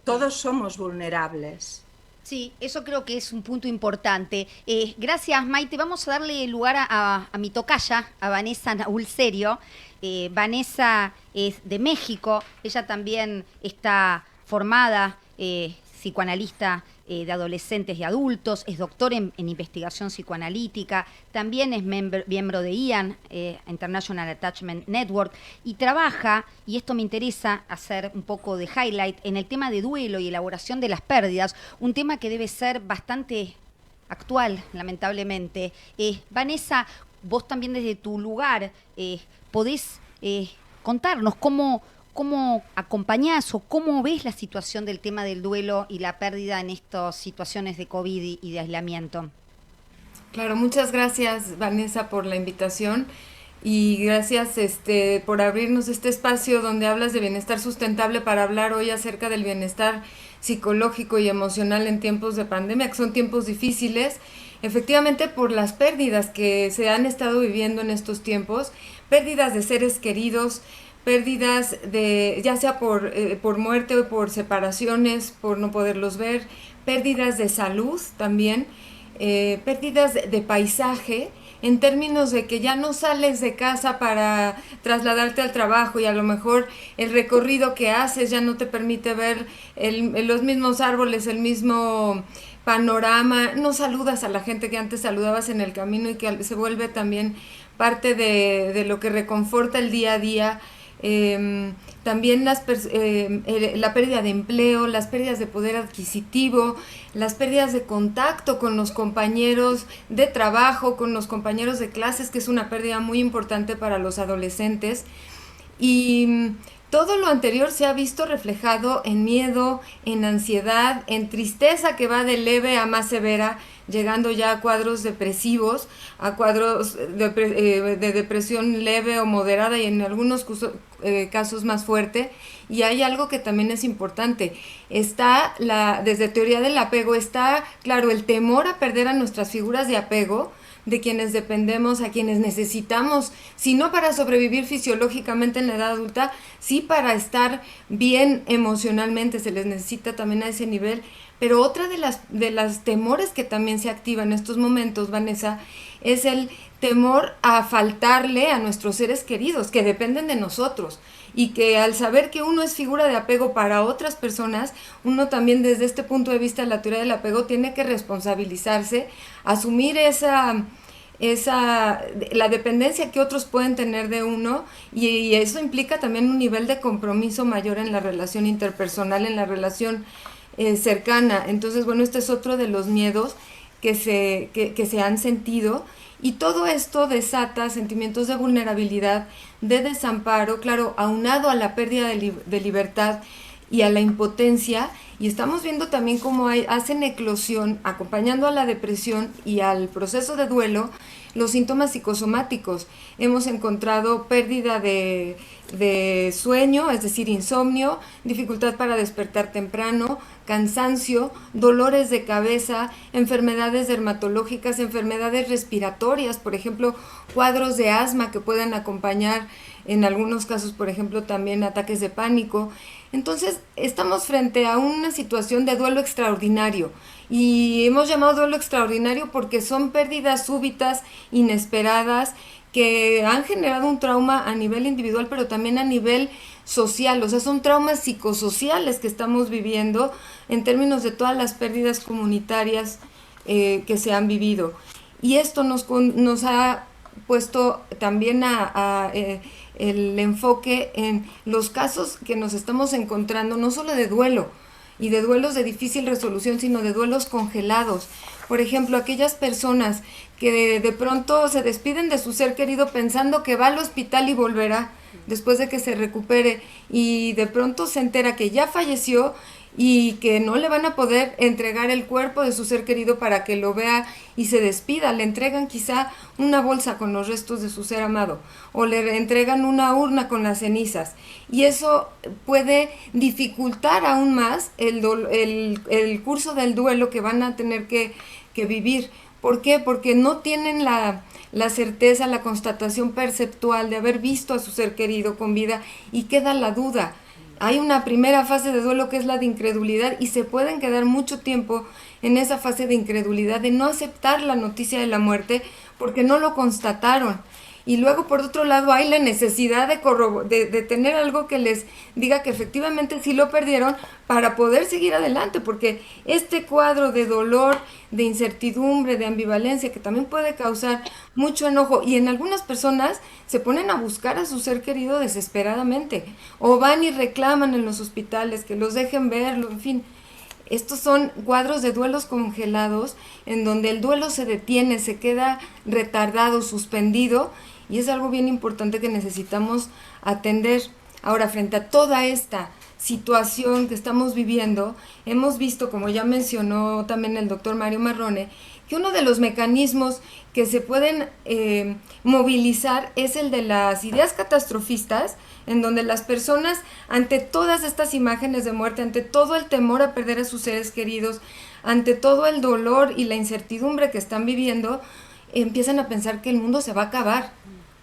Todos somos vulnerables. Sí, eso creo que es un punto importante. Gracias, Maite. Vamos a darle lugar a mi tocaya, a Vanessa Naulserio. Vanessa es de México. Ella también está formada psicoanalista de adolescentes y adultos, es doctor en investigación psicoanalítica, también es miembro de IAN, International Attachment Network, y trabaja, y esto me interesa hacer un poco de highlight, en el tema de duelo y elaboración de las pérdidas, un tema que debe ser bastante actual, lamentablemente. Vanessa, vos también desde tu lugar podés contarnos cómo acompañás o cómo ves la situación del tema del duelo y la pérdida en estas situaciones de COVID y de aislamiento. Claro, muchas gracias, Vanessa, por la invitación y gracias por abrirnos este espacio donde hablas de bienestar sustentable para hablar hoy acerca del bienestar psicológico y emocional en tiempos de pandemia, que son tiempos difíciles, efectivamente por las pérdidas que se han estado viviendo en estos tiempos, pérdidas de seres queridos, pérdidas de ya sea por muerte o por separaciones, por no poderlos ver, pérdidas de salud también, pérdidas de paisaje, en términos de que ya no sales de casa para trasladarte al trabajo y a lo mejor el recorrido que haces ya no te permite ver los mismos árboles, el mismo panorama, no saludas a la gente que antes saludabas en el camino y que se vuelve también parte de lo que reconforta el día a día. También la pérdida de empleo, las pérdidas de poder adquisitivo, las pérdidas de contacto con los compañeros de trabajo, con los compañeros de clases, que es una pérdida muy importante para los adolescentes. Y todo lo anterior se ha visto reflejado en miedo, en ansiedad, en tristeza que va de leve a más severa, llegando ya a cuadros depresivos, a cuadros de depresión leve o moderada y en algunos casos más fuerte. Y hay algo que también es importante, desde teoría del apego está, claro, el temor a perder a nuestras figuras de apego, de quienes dependemos, a quienes necesitamos, si no para sobrevivir fisiológicamente en la edad adulta, sí para estar bien emocionalmente, se les necesita también a ese nivel. Pero otra de las temores que también se activa en estos momentos, Vanessa, es el temor a faltarle a nuestros seres queridos, que dependen de nosotros, y que al saber que uno es figura de apego para otras personas, uno también desde este punto de vista de la teoría del apego tiene que responsabilizarse, asumir la dependencia que otros pueden tener de uno, y eso implica también un nivel de compromiso mayor en la relación interpersonal, en la relación cercana. Entonces, bueno, este es otro de los miedos que se han sentido, y todo esto desata sentimientos de vulnerabilidad, de desamparo, claro, aunado a la pérdida de libertad y a la impotencia, y estamos viendo también cómo hacen eclosión, acompañando a la depresión y al proceso de duelo, los síntomas psicosomáticos. Hemos encontrado pérdida de sueño, es decir, insomnio, dificultad para despertar temprano, cansancio, dolores de cabeza, enfermedades dermatológicas, enfermedades respiratorias, por ejemplo, cuadros de asma que puedan acompañar en algunos casos, por ejemplo, también ataques de pánico. Entonces, estamos frente a una situación de duelo extraordinario, y hemos llamado duelo extraordinario porque son pérdidas súbitas, inesperadas, que han generado un trauma a nivel individual, pero también a nivel social. O sea, son traumas psicosociales que estamos viviendo en términos de todas las pérdidas comunitarias que se han vivido. Y esto nos ha puesto también el enfoque en los casos que nos estamos encontrando, no solo de duelo y de duelos de difícil resolución, sino de duelos congelados. Por ejemplo, aquellas personas que de pronto se despiden de su ser querido pensando que va al hospital y volverá después de que se recupere, y de pronto se entera que ya falleció y que no le van a poder entregar el cuerpo de su ser querido para que lo vea y se despida. Le entregan quizá una bolsa con los restos de su ser amado o le entregan una urna con las cenizas, y eso puede dificultar aún más el curso del duelo que van a tener que vivir. ¿Por qué? Porque no tienen la certeza, la constatación perceptual de haber visto a su ser querido con vida, y queda la duda. Hay una primera fase de duelo que es la de incredulidad, y se pueden quedar mucho tiempo en esa fase de incredulidad, de no aceptar la noticia de la muerte porque no lo constataron. Y luego, por otro lado, hay la necesidad de tener algo que les diga que efectivamente sí lo perdieron para poder seguir adelante, porque este cuadro de dolor, de incertidumbre, de ambivalencia, que también puede causar mucho enojo, y en algunas personas se ponen a buscar a su ser querido desesperadamente, o van y reclaman en los hospitales que los dejen verlo, en fin. Estos son cuadros de duelos congelados, en donde el duelo se detiene, se queda retardado, suspendido, y es algo bien importante que necesitamos atender. Ahora, frente a toda esta situación que estamos viviendo, hemos visto, como ya mencionó también el doctor Mario Marrone, que uno de los mecanismos que se pueden movilizar es el de las ideas catastrofistas, en donde las personas, ante todas estas imágenes de muerte, ante todo el temor a perder a sus seres queridos, ante todo el dolor y la incertidumbre que están viviendo, empiezan a pensar que el mundo se va a acabar,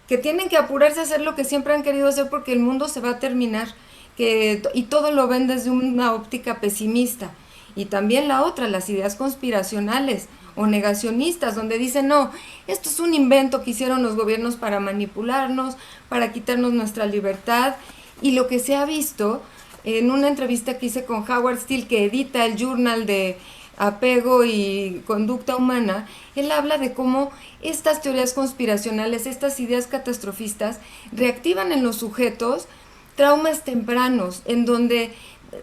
que tienen que apurarse a hacer lo que siempre han querido hacer porque el mundo se va a terminar, y todo lo ven desde una óptica pesimista. Y también la otra, las ideas conspiracionales o negacionistas, donde dicen, no, esto es un invento que hicieron los gobiernos para manipularnos, para quitarnos nuestra libertad. Y lo que se ha visto en una entrevista que hice con Howard Steele, que edita el Journal de Apego y Conducta Humana, él habla de cómo estas teorías conspiracionales, estas ideas catastrofistas, reactivan en los sujetos traumas tempranos, en donde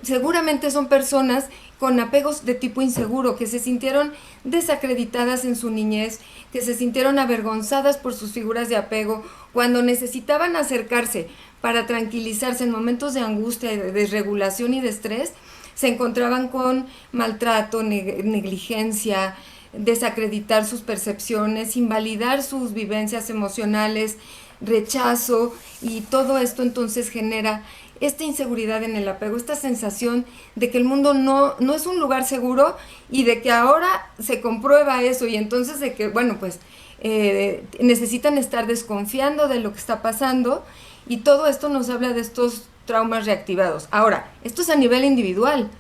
seguramente son personas con apegos de tipo inseguro, que se sintieron desacreditadas en su niñez, que se sintieron avergonzadas por sus figuras de apego, cuando necesitaban acercarse para tranquilizarse en momentos de angustia, de desregulación y de estrés, se encontraban con maltrato, negligencia, desacreditar sus percepciones, invalidar sus vivencias emocionales, rechazo, y todo esto entonces genera esta inseguridad en el apego, esta sensación de que el mundo no es un lugar seguro, y de que ahora se comprueba eso, y entonces de que, bueno, pues necesitan estar desconfiando de lo que está pasando, y todo esto nos habla de estos traumas reactivados. Ahora, esto es a nivel individual,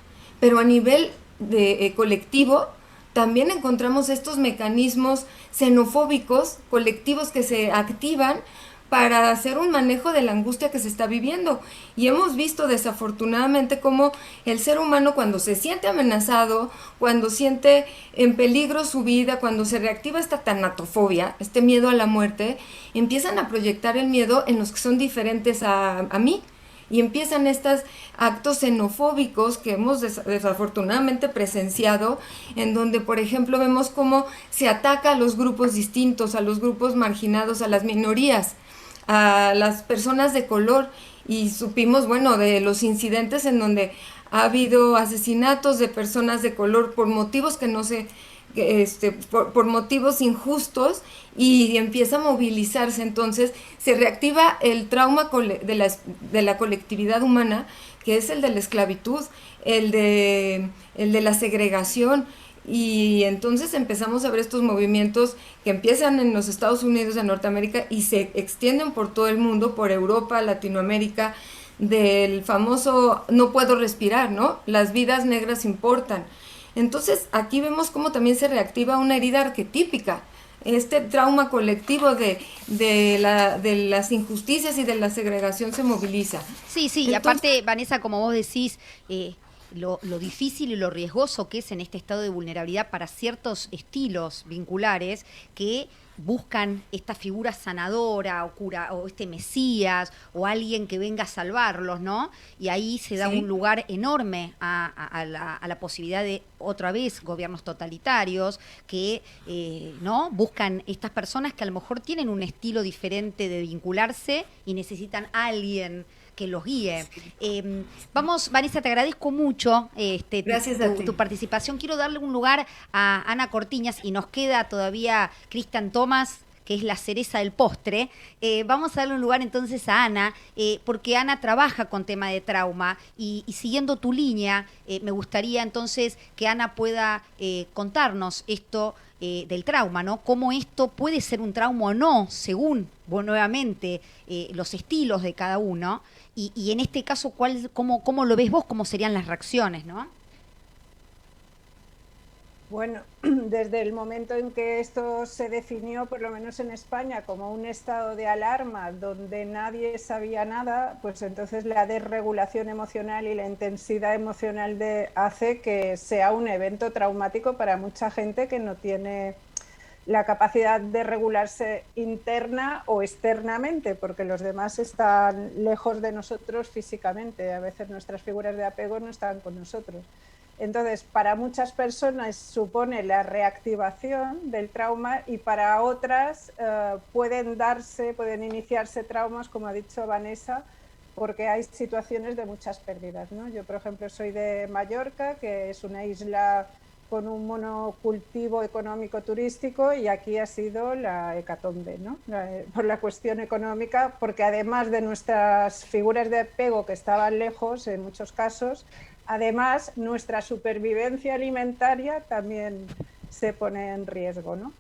pero a nivel de colectivo también encontramos estos mecanismos xenofóbicos colectivos que se activan para hacer un manejo de la angustia que se está viviendo. Y hemos visto desafortunadamente cómo el ser humano, cuando se siente amenazado, cuando siente en peligro su vida, cuando se reactiva esta tanatofobia, este miedo a la muerte, empiezan a proyectar el miedo en los que son diferentes a mí. Y empiezan estos actos xenofóbicos que hemos desafortunadamente presenciado, en donde, por ejemplo, vemos cómo se ataca a los grupos distintos, a los grupos marginados, a las minorías, a las personas de color. Y supimos, bueno, de los incidentes en donde ha habido asesinatos de personas de color por motivos que no se... por motivos injustos, y empieza a movilizarse. Entonces se reactiva el trauma de la colectividad humana, que es el de la esclavitud, el de la segregación, y entonces empezamos a ver estos movimientos que empiezan en los Estados Unidos de Norteamérica y se extienden por todo el mundo, por Europa, Latinoamérica, del famoso no puedo respirar, ¿no? Las vidas negras importan. Entonces aquí vemos cómo también se reactiva una herida arquetípica, este trauma colectivo de las injusticias y de la segregación se moviliza. Sí, y aparte, Vanessa, como vos decís, lo difícil y lo riesgoso que es en este estado de vulnerabilidad para ciertos estilos vinculares que buscan esta figura sanadora o cura, o este mesías o alguien que venga a salvarlos, ¿no? Y ahí se da un lugar enorme a la posibilidad de, otra vez, gobiernos totalitarios que ¿no? buscan estas personas que a lo mejor tienen un estilo diferente de vincularse y necesitan a alguien que los guíe. Vamos, Vanessa, te agradezco mucho Gracias a ti. tu participación. Quiero darle un lugar a Ana Cortiñas y nos queda todavía Cristian Tomás, que es la cereza del postre. Vamos a darle un lugar entonces a Ana, porque Ana trabaja con tema de trauma y siguiendo tu línea, me gustaría entonces que Ana pueda contarnos esto del trauma, ¿no? Cómo esto puede ser un trauma o no, según, nuevamente, los estilos de cada uno. Y en este caso, ¿cómo lo ves vos? ¿Cómo serían las reacciones, no? Bueno, desde el momento en que esto se definió, por lo menos en España, como un estado de alarma donde nadie sabía nada, pues entonces la desregulación emocional y la intensidad emocional hace que sea un evento traumático para mucha gente que no tiene la capacidad de regularse interna o externamente, porque los demás están lejos de nosotros físicamente. A veces nuestras figuras de apego no están con nosotros. Entonces, para muchas personas supone la reactivación del trauma y para otras pueden iniciarse traumas, como ha dicho Vanessa, porque hay situaciones de muchas pérdidas, ¿no? Yo, por ejemplo, soy de Mallorca, que es una isla con un monocultivo económico turístico, y aquí ha sido la hecatombe, ¿no? Por la cuestión económica, porque además de nuestras figuras de apego que estaban lejos en muchos casos, además nuestra supervivencia alimentaria también se pone en riesgo, ¿no?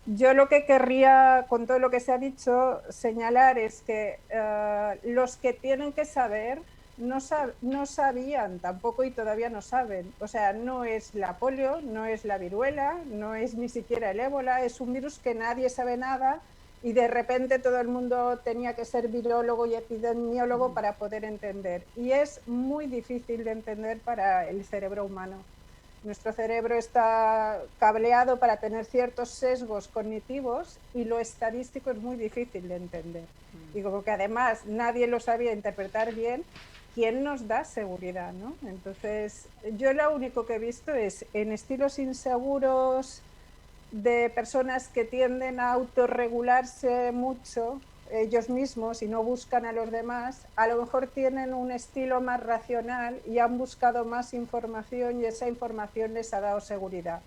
Yo lo que querría, con todo lo que se ha dicho, señalar es que los que tienen que saber no sabían tampoco y todavía no saben. O sea, no es la polio, no es la viruela, no es ni siquiera el ébola, es un virus que nadie sabe nada y de repente todo el mundo tenía que ser virólogo y epidemiólogo para poder entender. Y es muy difícil de entender para el cerebro humano. Nuestro cerebro está cableado para tener ciertos sesgos cognitivos y lo estadístico es muy difícil de entender. Y como que además nadie lo sabía interpretar bien, ¿quién nos da seguridad, ¿no? Entonces, yo lo único que he visto es en estilos inseguros de personas que tienden a autorregularse mucho ellos mismos y no buscan a los demás, a lo mejor tienen un estilo más racional y han buscado más información y esa información les ha dado seguridad.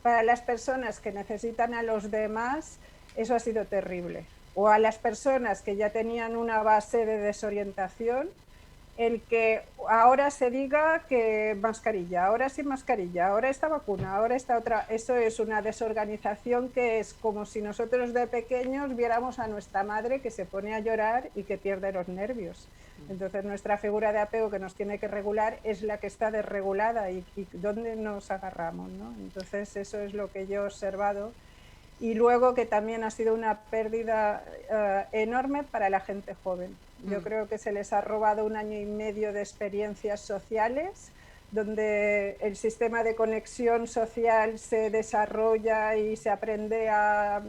Para las personas que necesitan a los demás, eso ha sido terrible. O a las personas que ya tenían una base de desorientación, el que ahora se diga que mascarilla, ahora sin mascarilla, ahora esta vacuna, ahora esta otra, eso es una desorganización que es como si nosotros de pequeños viéramos a nuestra madre que se pone a llorar y que pierde los nervios. Entonces nuestra figura de apego que nos tiene que regular es la que está desregulada y ¿dónde nos agarramos, ¿no? Entonces eso es lo que yo he observado. Y luego que también ha sido una pérdida enorme para la gente joven. Yo creo que se les ha robado 1 año y medio de experiencias sociales, donde el sistema de conexión social se desarrolla y se aprende a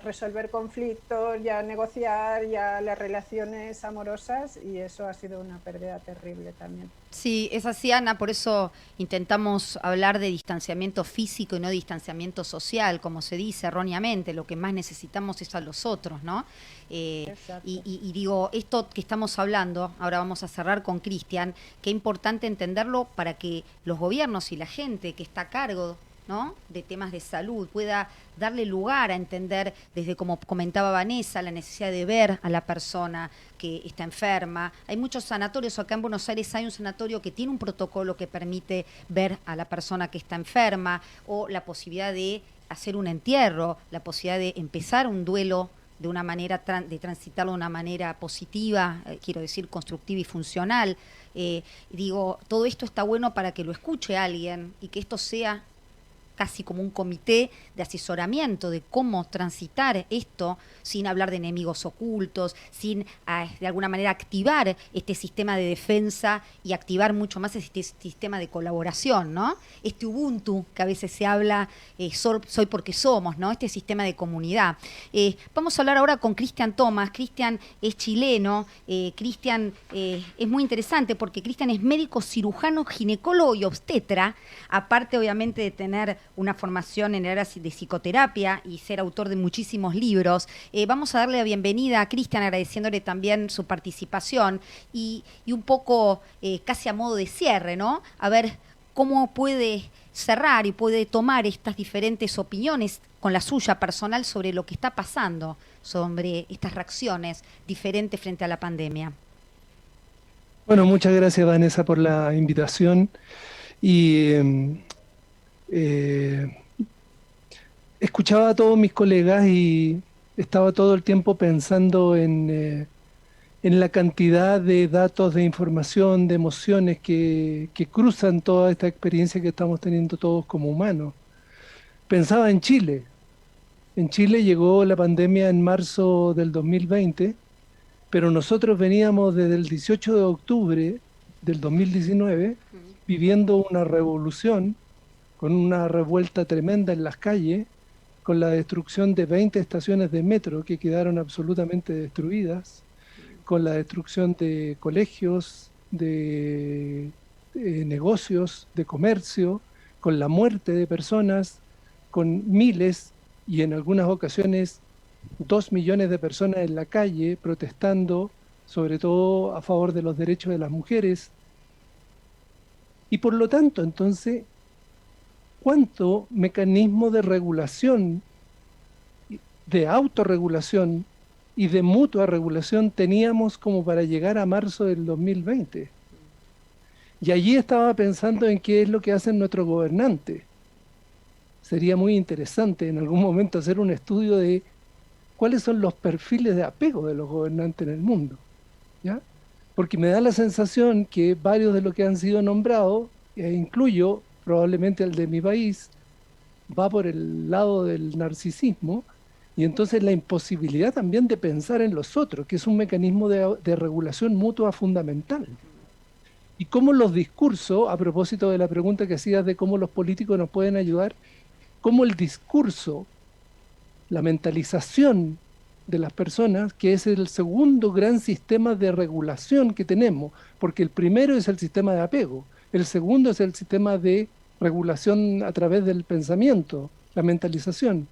resolver conflictos y a negociar y a las relaciones amorosas, y eso ha sido una pérdida terrible también. Sí, es así, Ana, por eso intentamos hablar de distanciamiento físico y no distanciamiento social, como se dice erróneamente. Lo que más necesitamos es a los otros, ¿no? Y digo, esto que estamos hablando, ahora vamos a cerrar con Cristian, qué importante entenderlo para que los gobiernos y la gente que está a cargo, ¿no?, de temas de salud pueda darle lugar a entender, desde como comentaba Vanessa, la necesidad de ver a la persona que está enferma. Hay muchos sanatorios, acá en Buenos Aires hay un sanatorio que tiene un protocolo que permite ver a la persona que está enferma, o la posibilidad de hacer un entierro, la posibilidad de empezar un duelo de una manera, de transitarlo de una manera positiva, quiero decir constructiva y funcional. Digo, todo esto está bueno para que lo escuche alguien y que esto sea casi como un comité de asesoramiento de cómo transitar esto sin hablar de enemigos ocultos, sin de alguna manera activar este sistema de defensa y activar mucho más este sistema de colaboración, ¿no? Este Ubuntu que a veces se habla, soy porque somos, ¿no? Este sistema de comunidad. Vamos a hablar ahora con Cristian Tomás. Cristian es chileno. Cristian es muy interesante porque Cristian es médico cirujano, ginecólogo y obstetra, aparte obviamente de tener una formación en el área de psicoterapia y ser autor de muchísimos libros. Vamos a darle la bienvenida a Cristian, agradeciéndole también su participación y un poco casi a modo de cierre, ¿no? A ver cómo puede cerrar y puede tomar estas diferentes opiniones con la suya personal sobre lo que está pasando, sobre estas reacciones diferentes frente a la pandemia. Bueno, muchas gracias, Vanessa, por la invitación. Y escuchaba a todos mis colegas y estaba todo el tiempo pensando en la cantidad de datos, de información, de emociones que cruzan toda esta experiencia que estamos teniendo todos como humanos. Pensaba en Chile. En Chile llegó la pandemia en marzo del 2020, pero nosotros veníamos desde el 18 de octubre del 2019 viviendo una revolución con una revuelta tremenda en las calles, con la destrucción de 20 estaciones de metro que quedaron absolutamente destruidas, con la destrucción de colegios, de negocios, de comercio, con la muerte de personas, con miles y en algunas ocasiones 2 millones de personas en la calle protestando, sobre todo a favor de los derechos de las mujeres. Y por lo tanto, entonces, ¿cuánto mecanismo de regulación, de autorregulación y de mutua regulación teníamos como para llegar a marzo del 2020? Y allí estaba pensando en qué es lo que hacen nuestros gobernantes. Sería muy interesante en algún momento hacer un estudio de cuáles son los perfiles de apego de los gobernantes en el mundo, ¿ya? Porque me da la sensación que varios de los que han sido nombrados, e incluyo probablemente el de mi país, va por el lado del narcisismo, y entonces la imposibilidad también de pensar en los otros, que es un mecanismo de regulación mutua fundamental. Y cómo los discursos, a propósito de la pregunta que hacías de cómo los políticos nos pueden ayudar, cómo el discurso, la mentalización de las personas, que es el segundo gran sistema de regulación que tenemos, porque el primero es el sistema de apego, el segundo es el sistema de regulación a través del pensamiento, la mentalización.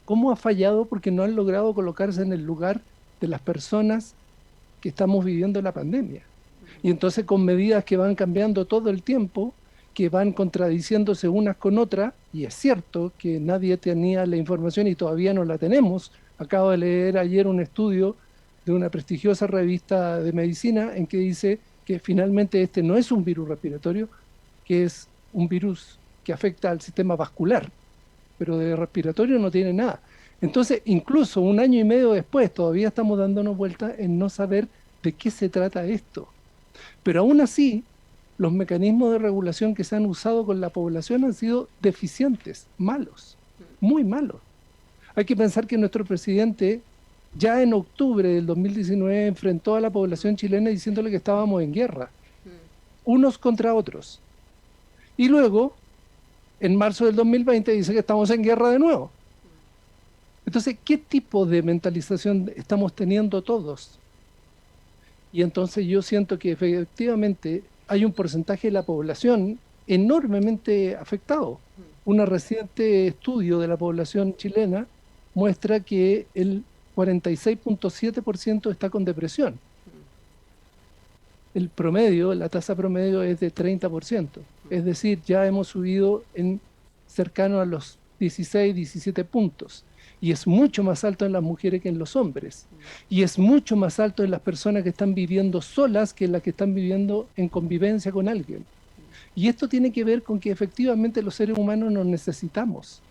¿Cómo ha fallado? Porque no han logrado colocarse en el lugar de las personas que estamos viviendo la pandemia. Y entonces con medidas que van cambiando todo el tiempo, que van contradiciéndose unas con otras, y es cierto que nadie tenía la información y todavía no la tenemos. Acabo de leer ayer un estudio de una prestigiosa revista de medicina en que dice que finalmente este no es un virus respiratorio, que es un virus que afecta al sistema vascular, pero de respiratorio no tiene nada. Entonces, incluso un año y medio después, todavía estamos dándonos vuelta en no saber de qué se trata esto. Pero aún así, los mecanismos de regulación que se han usado con la población han sido deficientes, malos, muy malos. Hay que pensar que nuestro presidente ya en octubre del 2019 enfrentó a la población chilena diciéndole que estábamos en guerra, unos contra otros. Y luego, en marzo del 2020, dice que estamos en guerra de nuevo. Entonces, ¿qué tipo de mentalización estamos teniendo todos? Y entonces yo siento que efectivamente hay un porcentaje de la población enormemente afectado. Un reciente estudio de la población chilena muestra que el 46.7% está con depresión. El promedio, la tasa promedio es de 30%. Es decir, ya hemos subido en cercano a los 16, 17 puntos. Y es mucho más alto en las mujeres que en los hombres. Y es mucho más alto en las personas que están viviendo solas que en las que están viviendo en convivencia con alguien. Y esto tiene que ver con que efectivamente los seres humanos nos necesitamos.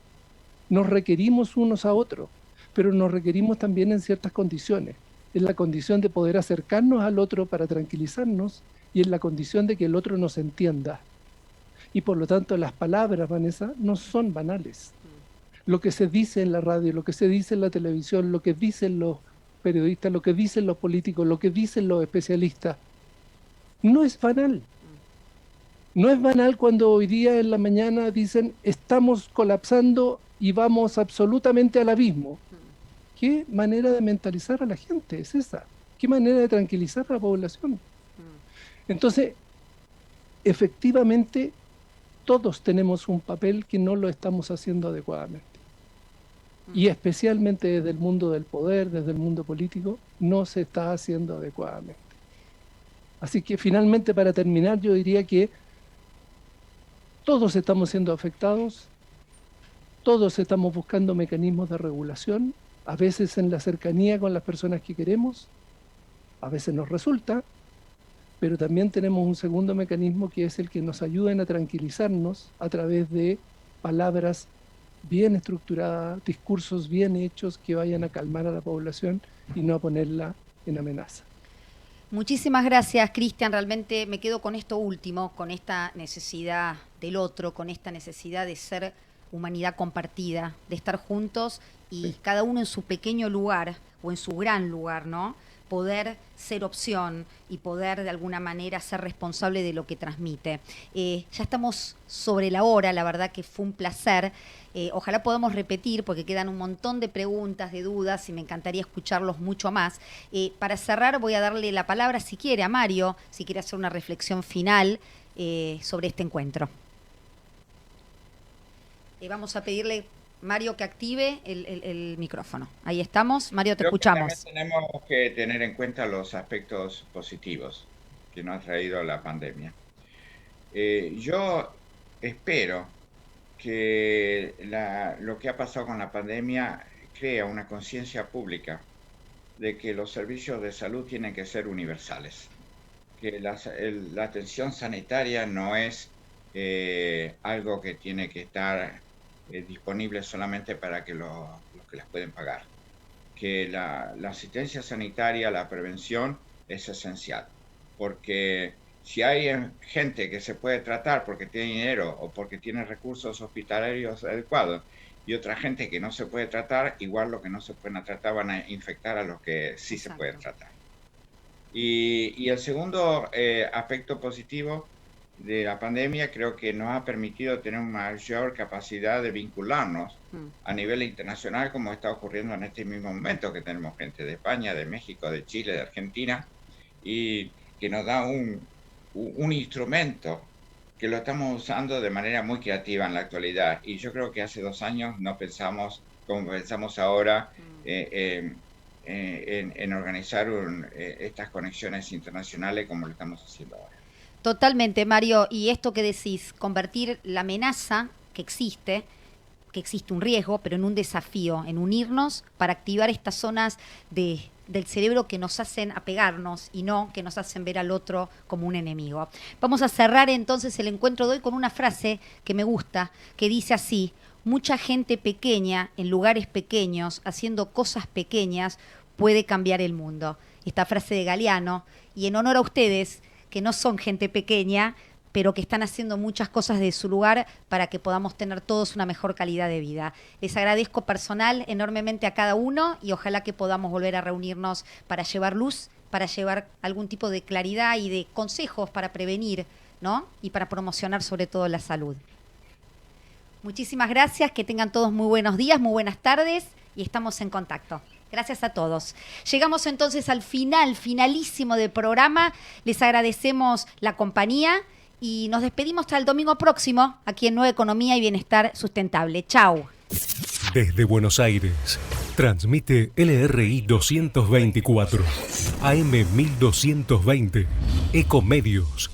Nos requerimos unos a otros, pero nos requerimos también en ciertas condiciones. En la condición de poder acercarnos al otro para tranquilizarnos y en la condición de que el otro nos entienda. Y por lo tanto las palabras, Vanessa, no son banales. Lo que se dice en la radio, lo que se dice en la televisión, lo que dicen los periodistas, lo que dicen los políticos, lo que dicen los especialistas, no es banal. No es banal cuando hoy día en la mañana dicen estamos colapsando y vamos absolutamente al abismo. ¿Qué manera de mentalizar a la gente es esa? ¿Qué manera de tranquilizar a la población? Entonces, efectivamente, todos tenemos un papel que no lo estamos haciendo adecuadamente. Y especialmente desde el mundo del poder, desde el mundo político, no se está haciendo adecuadamente. Así que finalmente, para terminar, yo diría que todos estamos siendo afectados, todos estamos buscando mecanismos de regulación, a veces en la cercanía con las personas que queremos, a veces nos resulta, pero también tenemos un segundo mecanismo que es el que nos ayuden a tranquilizarnos a través de palabras bien estructuradas, discursos bien hechos que vayan a calmar a la población y no a ponerla en amenaza. Muchísimas gracias, Cristian. Realmente me quedo con esto último, con esta necesidad del otro, con esta necesidad de ser humanidad compartida, de estar juntos y cada uno en su pequeño lugar o en su gran lugar, ¿no? Poder ser opción y poder de alguna manera ser responsable de lo que transmite. Ya estamos sobre la hora, la verdad que fue un placer. Ojalá podamos repetir porque quedan un montón de preguntas, de dudas y me encantaría escucharlos mucho más. Para cerrar voy a darle la palabra, si quiere, a Mario, si quiere hacer una reflexión final sobre este encuentro. Vamos a pedirle, Mario, que active el micrófono. Ahí estamos. Mario, te escuchamos. Tenemos que tener en cuenta los aspectos positivos que nos ha traído la pandemia. Yo espero que lo que ha pasado con la pandemia crea una conciencia pública de que los servicios de salud tienen que ser universales, que la atención sanitaria no es algo que tiene que estar disponible solamente para que los que las pueden pagar, que la asistencia sanitaria, la prevención es esencial, porque si hay gente que se puede tratar porque tiene dinero o porque tiene recursos hospitalarios adecuados y otra gente que no se puede tratar, igual los que no se pueden tratar van a infectar a los que sí se pueden tratar. Y el segundo aspecto positivo de la pandemia creo que nos ha permitido tener una mayor capacidad de vincularnos a nivel internacional, como está ocurriendo en este mismo momento, que tenemos gente de España, de México, de Chile, de Argentina, y que nos da un instrumento que lo estamos usando de manera muy creativa en la actualidad. Y yo creo que hace 2 años no pensamos como pensamos ahora en organizar estas conexiones internacionales como lo estamos haciendo ahora. Totalmente, Mario. Y esto que decís, convertir la amenaza que existe un riesgo, pero en un desafío, en unirnos para activar estas zonas del cerebro que nos hacen apegarnos y no que nos hacen ver al otro como un enemigo. Vamos a cerrar entonces el encuentro de hoy con una frase que me gusta, que dice así: mucha gente pequeña en lugares pequeños, haciendo cosas pequeñas, puede cambiar el mundo. Esta frase de Galeano, y en honor a ustedes, que no son gente pequeña, pero que están haciendo muchas cosas de su lugar para que podamos tener todos una mejor calidad de vida. Les agradezco personal enormemente a cada uno y ojalá que podamos volver a reunirnos para llevar luz, para llevar algún tipo de claridad y de consejos para prevenir, ¿no? Y para promocionar sobre todo la salud. Muchísimas gracias, que tengan todos muy buenos días, muy buenas tardes y estamos en contacto. Gracias a todos. Llegamos entonces al finalísimo del programa. Les agradecemos la compañía y nos despedimos hasta el domingo próximo aquí en Nueva Economía y Bienestar Sustentable. Chau. Desde Buenos Aires, transmite LRI 224, AM 1220, Ecomedios.